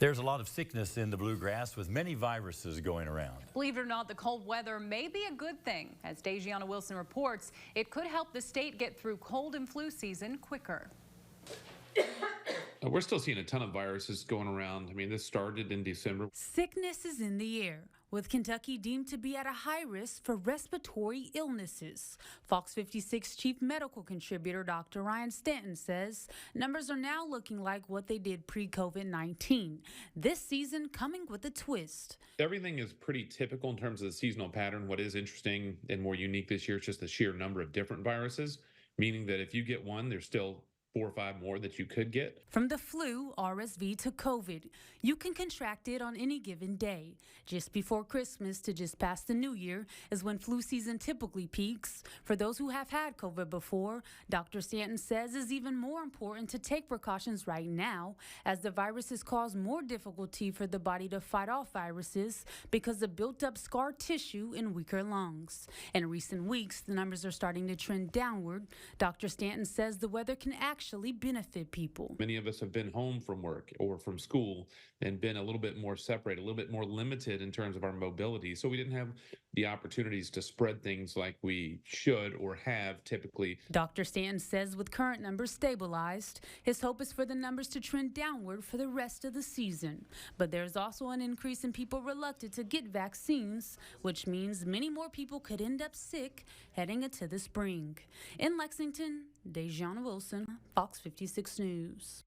There's a lot of sickness in the bluegrass with many viruses going around. Believe it or not, the cold weather may be a good thing. As Dejiana Wilson reports, it could help the state get through cold and flu season quicker. We're still seeing a ton of viruses going around. I mean, this started in December. Sickness is in the air, with Kentucky deemed to be at a high risk for respiratory illnesses. Fox 56 chief medical contributor Dr. Ryan Stanton says numbers are now looking like what they did pre-COVID-19. This season coming with a twist. Everything is pretty typical in terms of the seasonal pattern. What is interesting and more unique this year is just the sheer number of different viruses, meaning that if you get one, there's still 4 or 5 more that you could get. From the flu, RSV to COVID, you can contract it on any given day. Just before Christmas to just past the New Year is when flu season typically peaks. For those who have had COVID before, Dr. Stanton says it's even more important to take precautions right now, as the viruses cause more difficulty for the body to fight off viruses because of built-up scar tissue and weaker lungs. In recent weeks, the numbers are starting to trend downward. Dr. Stanton says the weather can actually benefit people. Many of us have been home from work or from school and been a little bit more separated, a little bit more limited in terms of our mobility. So we didn't have the opportunities to spread things like we should or have typically. Dr. Stanton says with current numbers stabilized, his hope is for the numbers to trend downward for the rest of the season. But there's also an increase in people reluctant to get vaccines, which means many more people could end up sick heading into the spring. In Lexington, Dejiana Wilson, Fox 56 News.